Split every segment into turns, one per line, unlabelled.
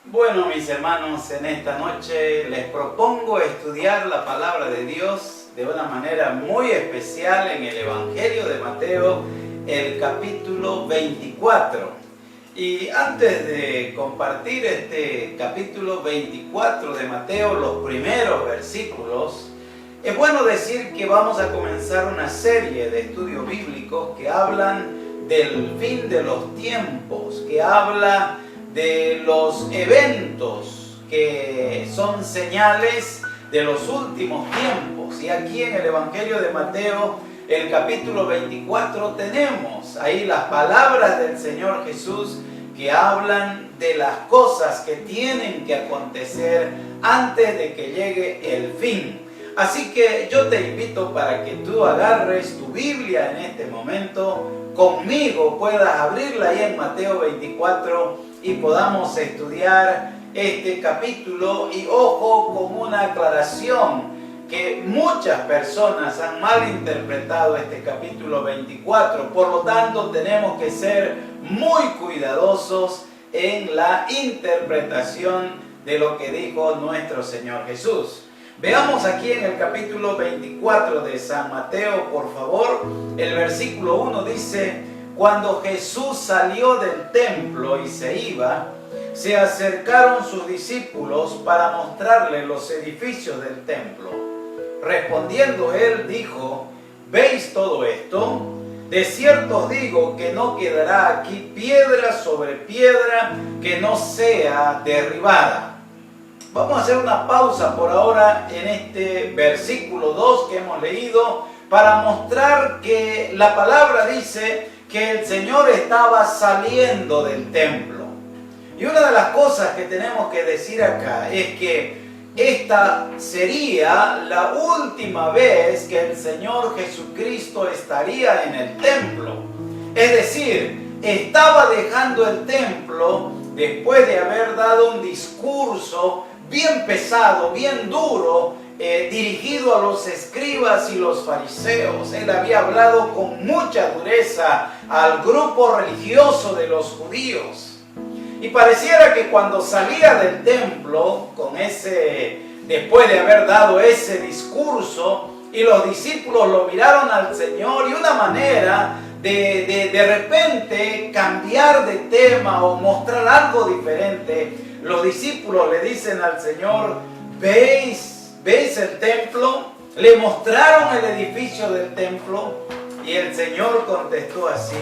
Bueno, mis hermanos, en esta noche les propongo estudiar la palabra de Dios de una manera muy especial en el Evangelio de Mateo, el capítulo 24. Y antes de compartir este capítulo 24 de Mateo, los primeros versículos, es bueno decir que vamos a comenzar una serie de estudios bíblicos que hablan del fin de los tiempos, que habla de los eventos que son señales de los últimos tiempos. Y aquí en el Evangelio de Mateo, el capítulo 24, tenemos ahí las palabras del Señor Jesús que hablan de las cosas que tienen que acontecer antes de que llegue el fin. Así que yo te invito para que tú agarres tu Biblia en este momento, conmigo puedas abrirla ahí en Mateo 24 y podamos estudiar este capítulo. Y ojo con una aclaración, que muchas personas han malinterpretado este capítulo 24, por lo tanto tenemos que ser muy cuidadosos en la interpretación de lo que dijo nuestro Señor Jesús. Veamos aquí en el capítulo 24 de San Mateo, por favor, el versículo 1 dice: cuando Jesús salió del templo y se iba, se acercaron sus discípulos para mostrarle los edificios del templo. Respondiendo él dijo: ¿veis todo esto? De cierto os digo que no quedará aquí piedra sobre piedra que no sea derribada. Vamos a hacer una pausa por ahora en este versículo 2 que hemos leído para mostrar que la palabra dice que el Señor estaba saliendo del templo. Y una de las cosas que tenemos que decir acá es que esta sería la última vez que el Señor Jesucristo estaría en el templo. Es decir, estaba dejando el templo después de haber dado un discurso bien pesado, bien duro, dirigido a los escribas y los fariseos. Él había hablado con mucha dureza al grupo religioso de los judíos. Y pareciera que cuando salía del templo, después de haber dado ese discurso, y los discípulos lo miraron al Señor, y una manera de repente cambiar de tema o mostrar algo diferente, los discípulos le dicen al Señor: ¿veis el templo? Le mostraron el edificio del templo y el Señor contestó así: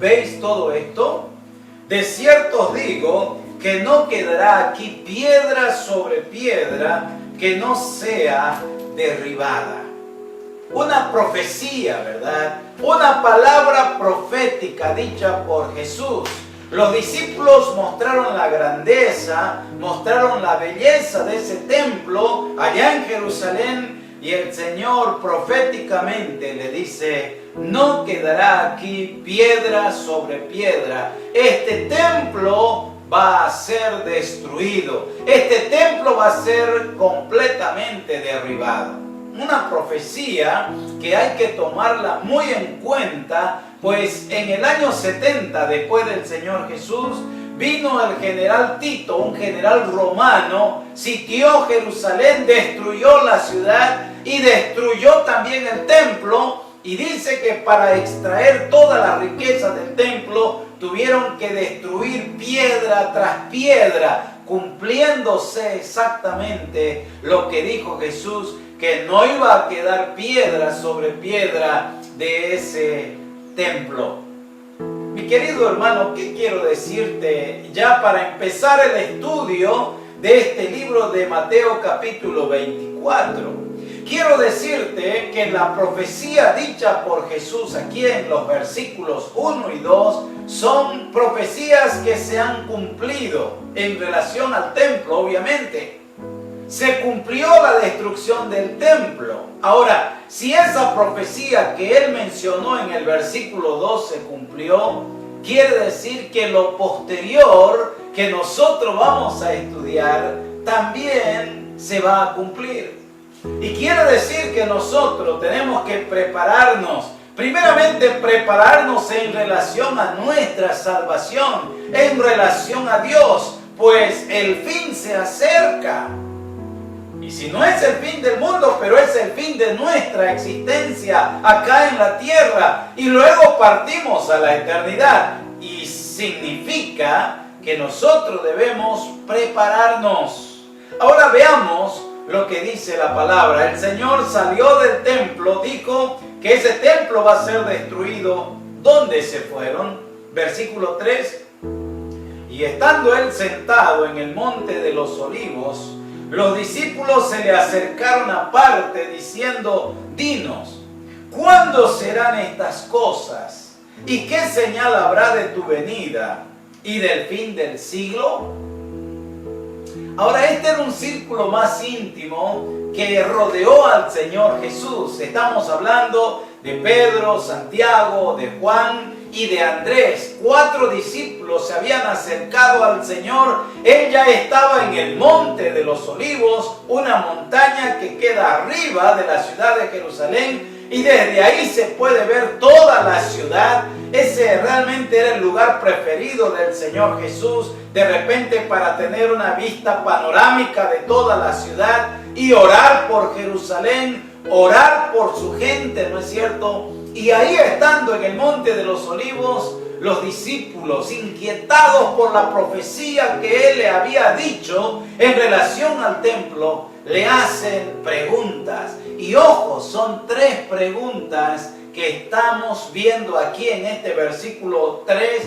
¿veis todo esto? De cierto os digo que no quedará aquí piedra sobre piedra que no sea derribada. Una profecía, ¿verdad? Una palabra profética dicha por Jesús. Los discípulos mostraron la grandeza, mostraron la belleza de ese templo allá en Jerusalén, y el Señor proféticamente le dice: no quedará aquí piedra sobre piedra. Este templo va a ser destruido. Este templo va a ser completamente derribado. Una profecía que hay que tomarla muy en cuenta, pues en el año 70 después del Señor Jesús vino el general Tito, un general romano, sitió Jerusalén, destruyó la ciudad y destruyó también el templo. Y dice que para extraer toda la riqueza del templo tuvieron que destruir piedra tras piedra, cumpliéndose exactamente lo que dijo Jesús, que no iba a quedar piedra sobre piedra de ese templo. Mi querido hermano, ¿qué quiero decirte ya para empezar el estudio de este libro de Mateo capítulo 24? Quiero decirte que la profecía dicha por Jesús aquí en los versículos 1 y 2 son profecías que se han cumplido en relación al templo, obviamente. Se cumplió la destrucción del templo. Ahora, si esa profecía que él mencionó en el versículo 2 se cumplió, quiere decir que lo posterior que nosotros vamos a estudiar también se va a cumplir. Y quiere decir que nosotros tenemos que prepararnos, primeramente prepararnos en relación a nuestra salvación, en relación a Dios. pues el fin se acerca. Y si no es el fin del mundo, pero es el fin de nuestra existencia acá en la tierra, y luego partimos a la eternidad. Y significa que nosotros debemos prepararnos. Ahora veamos lo que dice la palabra. El Señor salió del templo, dijo que ese templo va a ser destruido. ¿Dónde se fueron? Versículo 3. Y estando él sentado en el monte de los olivos, los discípulos se le acercaron aparte diciendo: dinos, ¿cuándo serán estas cosas? ¿Y qué señal habrá de tu venida y del fin del siglo? Ahora, este era un círculo más íntimo que rodeó al Señor Jesús. Estamos hablando de Pedro, Santiago, de Juan y de Andrés. 4 discípulos se habían acercado al Señor. Él ya estaba en el monte de los olivos, una montaña que queda arriba de la ciudad de Jerusalén, y desde ahí se puede ver toda la ciudad. Ese realmente era el lugar preferido del Señor Jesús, de repente para tener una vista panorámica de toda la ciudad y orar por Jerusalén, orar por su gente, ¿no es cierto? Y ahí, estando en el monte de los olivos, los discípulos, inquietados por la profecía que él le había dicho en relación al templo, le hacen preguntas. Y ojo, son 3 preguntas que estamos viendo aquí en este versículo 3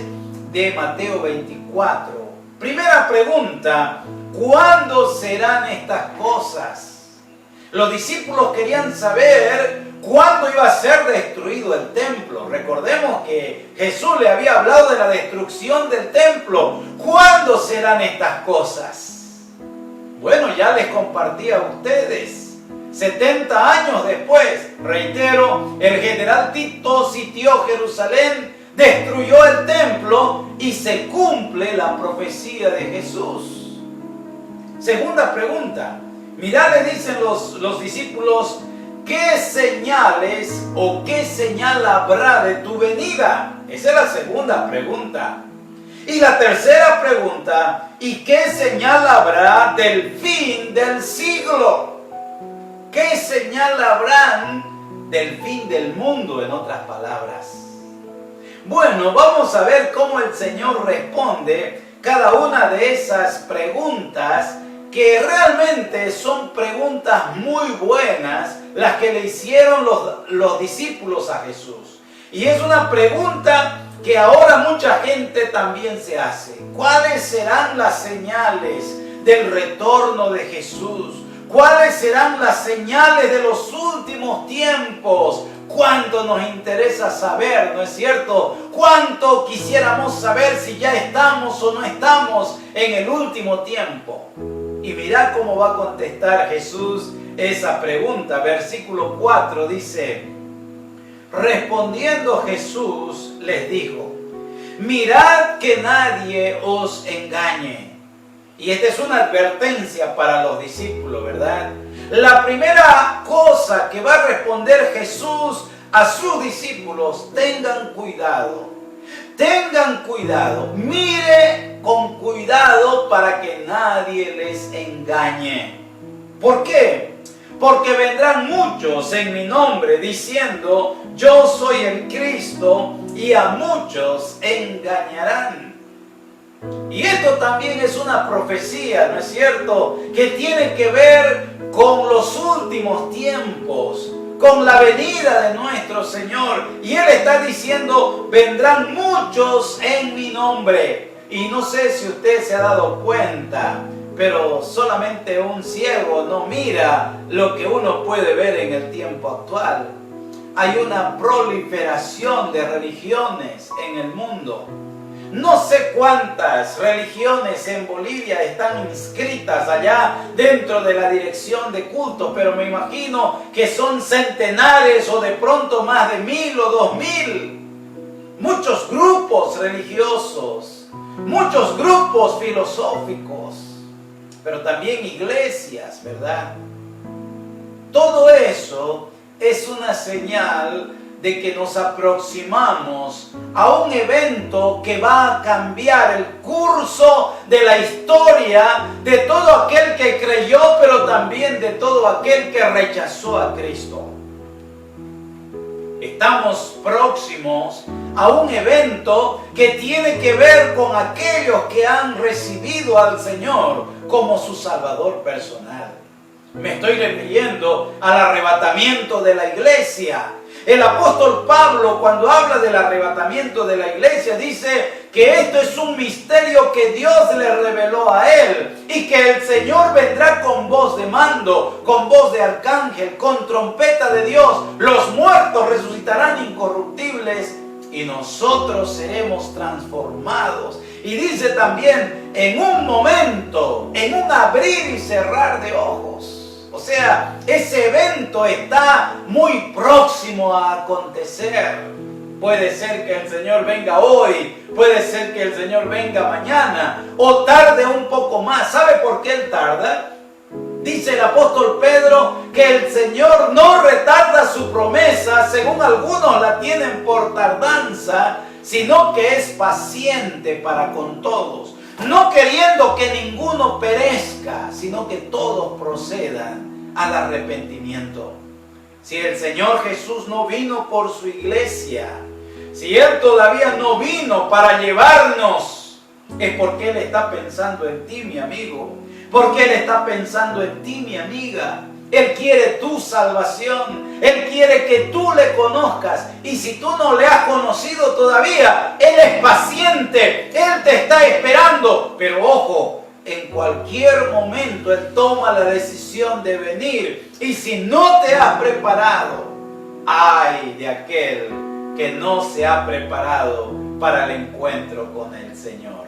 de Mateo 24. Primera pregunta: ¿cuándo serán estas cosas? Los discípulos querían saber cuándo iba a ser destruido el templo. Recordemos que Jesús le había hablado de la destrucción del templo. ¿Cuándo serán estas cosas? Bueno, ya les compartí a ustedes. 70 años después, reitero, el general Tito sitió Jerusalén, destruyó el templo y se cumple la profecía de Jesús. Segunda pregunta. Mirá, le dicen los discípulos: ¿qué señales o qué señal habrá de tu venida? Esa es la segunda pregunta. Y la tercera pregunta: ¿y qué señal habrá del fin del siglo? ¿Qué señal habrán del fin del mundo, en otras palabras? Bueno, vamos a ver cómo el Señor responde cada una de esas preguntas, que realmente son preguntas muy buenas, las que le hicieron los discípulos a Jesús. Y es una pregunta que ahora mucha gente también se hace. ¿Cuáles serán las señales del retorno de Jesús? ¿Cuáles serán las señales de los últimos tiempos? ¿Cuánto nos interesa saber, no es cierto? ¿Cuánto quisiéramos saber si ya estamos o no estamos en el último tiempo? Y mirá cómo va a contestar Jesús esa pregunta. Versículo 4 dice: respondiendo Jesús les dijo: mirad que nadie os engañe. Y esta es una advertencia para los discípulos, ¿verdad? La primera cosa que va a responder Jesús a sus discípulos: tengan cuidado. Tengan cuidado, mire con cuidado para que nadie les engañe. ¿Por qué? Porque vendrán muchos en mi nombre diciendo: yo soy el Cristo, y a muchos engañarán. Y esto también es una profecía, ¿no es cierto?, que tiene que ver con los últimos tiempos, con la venida de nuestro Señor. Y Él está diciendo: vendrán muchos en mi nombre. Y no sé si usted se ha dado cuenta, pero solamente un ciego no mira lo que uno puede ver en el tiempo actual. Hay una proliferación de religiones en el mundo. No sé cuántas religiones en Bolivia están inscritas allá dentro de la dirección de cultos, pero me imagino que son centenares o de pronto más de 1000 o 2000. Muchos grupos religiosos, muchos grupos filosóficos, pero también iglesias, ¿verdad? Todo eso es una señal de que nos aproximamos a un evento que va a cambiar el curso de la historia de todo aquel que creyó, pero también de todo aquel que rechazó a Cristo. Estamos próximos a un evento que tiene que ver con aquellos que han recibido al Señor como su Salvador personal. Me estoy refiriendo al arrebatamiento de la iglesia. El apóstol Pablo, cuando habla del arrebatamiento de la iglesia, dice que esto es un misterio que Dios le reveló a él y que el Señor vendrá con voz de mando, con voz de arcángel, con trompeta de Dios. Los muertos resucitarán incorruptibles y nosotros seremos transformados. Y dice también, en un momento, en un abrir y cerrar de ojos. O sea, ese evento está muy próximo a acontecer. Puede ser que el Señor venga hoy, puede ser que el Señor venga mañana, o tarde un poco más. ¿Sabe por qué Él tarda? Dice el apóstol Pedro que el Señor no retarda su promesa, según algunos la tienen por tardanza, sino que es paciente para con todos, no queriendo que ninguno perezca, sino que todos procedan al arrepentimiento. Si el Señor Jesús no vino por su iglesia, si Él todavía no vino para llevarnos, es porque Él está pensando en ti, mi amigo, porque Él está pensando en ti, mi amiga. Él quiere tu salvación. Él quiere que tú le conozcas. Y si tú no le has conocido todavía, Él es paciente. Él te está esperando. Pero ojo, en cualquier momento Él toma la decisión de venir. Y si no te has preparado, ay de aquel que no se ha preparado para el encuentro con el Señor.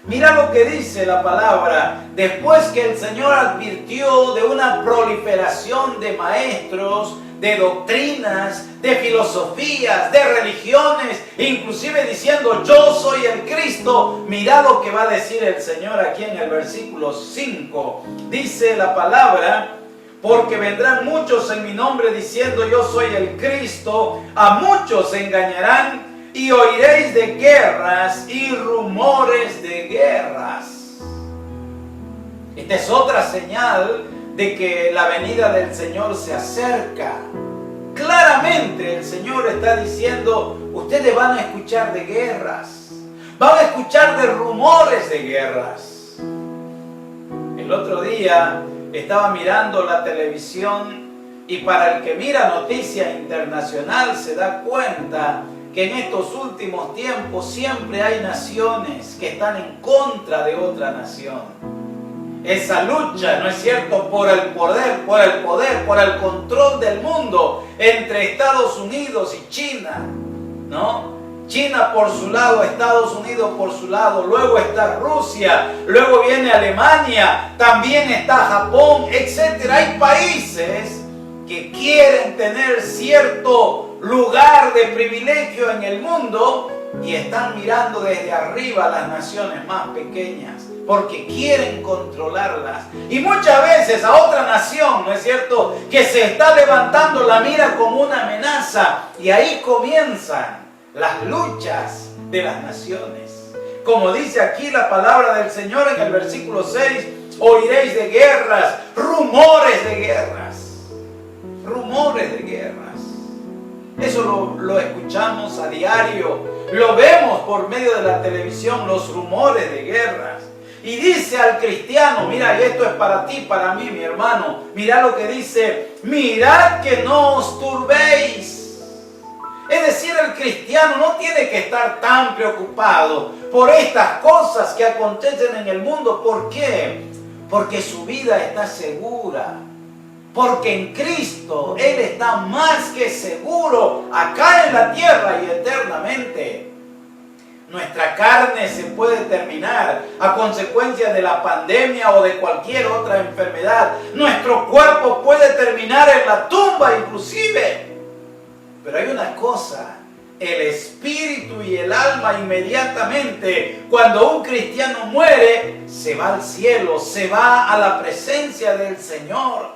Mira lo que dice la palabra, después que el Señor advirtió de una proliferación de maestros, de doctrinas, de filosofías, de religiones, inclusive diciendo yo soy el Cristo. Mira lo que va a decir el Señor aquí en el versículo 5. Dice la palabra, porque vendrán muchos en mi nombre diciendo yo soy el Cristo, a muchos engañarán. Y oiréis de guerras y rumores de guerras. Esta es otra señal de que la venida del Señor se acerca. Claramente el Señor está diciendo, ustedes van a escuchar de guerras, van a escuchar de rumores de guerras. El otro día estaba mirando la televisión y para el que mira Noticia Internacional se da cuenta que en estos últimos tiempos siempre hay naciones que están en contra de otra nación. Esa lucha, ¿no es cierto?, por el poder, por el control del mundo entre Estados Unidos y China, ¿no? China por su lado, Estados Unidos por su lado, luego está Rusia, luego viene Alemania, también está Japón, etc. Hay países que quieren tener cierto lugar de privilegio en el mundo y están mirando desde arriba a las naciones más pequeñas porque quieren controlarlas. Y muchas veces a otra nación, ¿no es cierto?, que se está levantando la mira como una amenaza y ahí comienzan las luchas de las naciones. Como dice aquí la palabra del Señor en el versículo 6, oiréis de guerras, rumores de guerras. Rumores de guerras. Eso lo escuchamos a diario, lo vemos por medio de la televisión, los rumores de guerras. Y dice al cristiano, mira, y esto es para ti, para mí, mi hermano, mira lo que dice, mirad que no os turbéis. Es decir, el cristiano no tiene que estar tan preocupado por estas cosas que acontecen en el mundo. ¿Por qué? Porque su vida está segura. Porque en Cristo Él está más que seguro acá en la tierra y eternamente. Nuestra carne se puede terminar a consecuencia de la pandemia o de cualquier otra enfermedad. Nuestro cuerpo puede terminar en la tumba inclusive. Pero hay una cosa, el espíritu y el alma inmediatamente, cuando un cristiano muere, se va al cielo, se va a la presencia del Señor.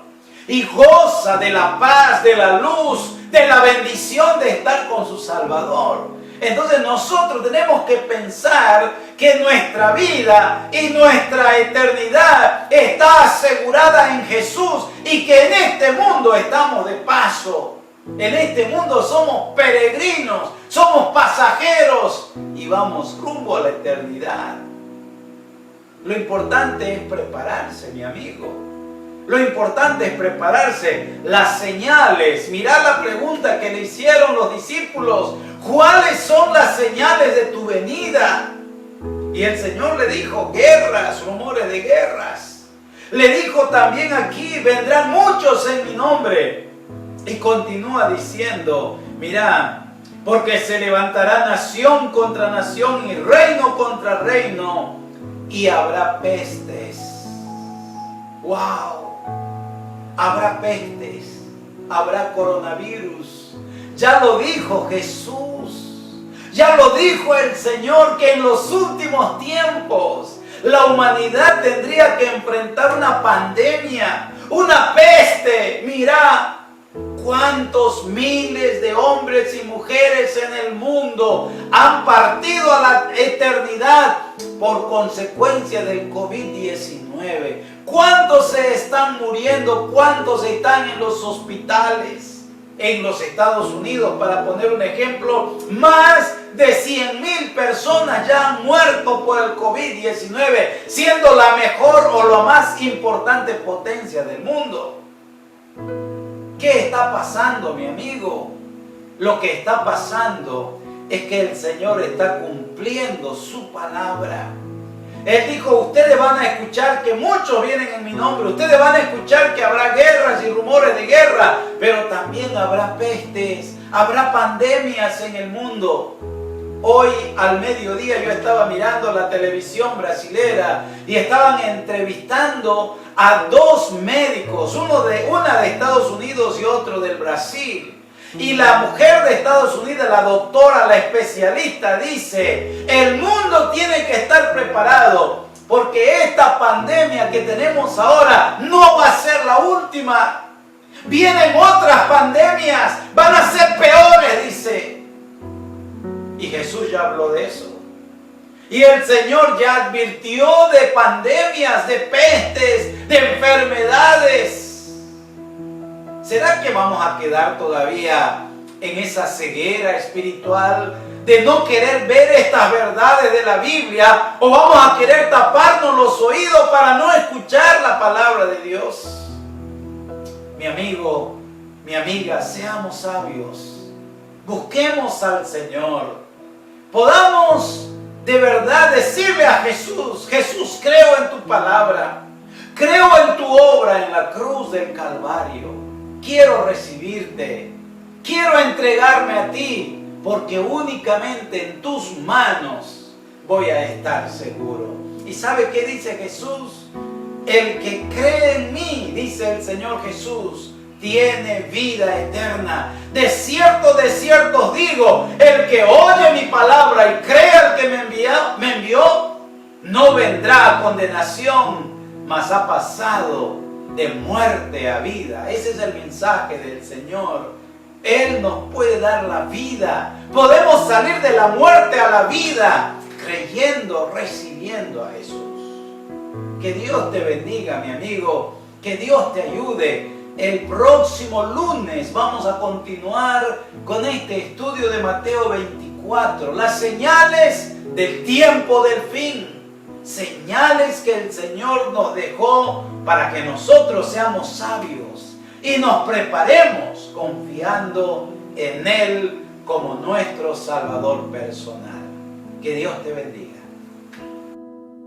Y goza de la paz, de la luz, de la bendición de estar con su Salvador. Entonces nosotros tenemos que pensar que nuestra vida y nuestra eternidad está asegurada en Jesús y que en este mundo estamos de paso. En este mundo somos peregrinos, somos pasajeros y vamos rumbo a la eternidad. Lo importante es prepararse, mi amigo. Lo importante es prepararse. Las señales, mirad la pregunta que le hicieron los discípulos. ¿Cuáles son las señales de tu venida? Y el Señor le dijo, guerras, rumores de guerras. Le dijo también aquí, vendrán muchos en mi nombre. Y continúa diciendo, mira, porque se levantará nación contra nación y reino contra reino, y habrá pestes. ¡Wow! Habrá pestes, habrá coronavirus. Ya lo dijo Jesús, ya lo dijo el Señor, que en los últimos tiempos la humanidad tendría que enfrentar una pandemia, una peste. Mira, cuántos miles de hombres y mujeres en el mundo han partido a la eternidad por consecuencia del COVID-19. ¿Cuántos se están muriendo? ¿Cuántos están en los hospitales? En los Estados Unidos, para poner un ejemplo, más de 100,000 personas ya han muerto por el COVID-19, siendo la mejor o la más importante potencia del mundo. ¿Qué está pasando, mi amigo? Lo que está pasando es que el Señor está cumpliendo su palabra. Él dijo, ustedes van a escuchar que muchos vienen en mi nombre, ustedes van a escuchar que habrá guerras y rumores de guerra, pero también habrá pestes, habrá pandemias en el mundo. Hoy al mediodía yo estaba mirando la televisión brasilera y estaban entrevistando a dos médicos, una de Estados Unidos y otro del Brasil. Y la mujer de Estados Unidos, la doctora, la especialista, dice, el mundo tiene que estar preparado porque esta pandemia que tenemos ahora no va a ser la última. Vienen otras pandemias, van a ser peores, dice. Y Jesús ya habló de eso. Y el Señor ya advirtió de pandemias, de pestes, de enfermedades. ¿Será que vamos a quedar todavía en esa ceguera espiritual de no querer ver estas verdades de la Biblia? ¿O vamos a querer taparnos los oídos para no escuchar la palabra de Dios? Mi amigo, mi amiga, seamos sabios. Busquemos al Señor. Podamos de verdad decirle a Jesús, Jesús, creo en tu palabra. Creo en tu obra en la cruz del Calvario. Quiero recibirte, quiero entregarme a ti, porque únicamente en tus manos voy a estar seguro. ¿Y sabe qué dice Jesús? El que cree en mí, dice el Señor Jesús, tiene vida eterna. De cierto os digo, el que oye mi palabra y cree al que me envió, no vendrá a condenación, mas ha pasado de muerte a vida. Ese es el mensaje del Señor. Él nos puede dar la vida. Podemos salir de la muerte a la vida creyendo, recibiendo a Jesús. Que Dios te bendiga, mi amigo. Que Dios te ayude. El próximo lunes vamos a continuar con este estudio de Mateo 24. Las señales del tiempo del fin. Señales que el Señor nos dejó para que nosotros seamos sabios y nos preparemos confiando en Él como nuestro Salvador personal. Que Dios te bendiga.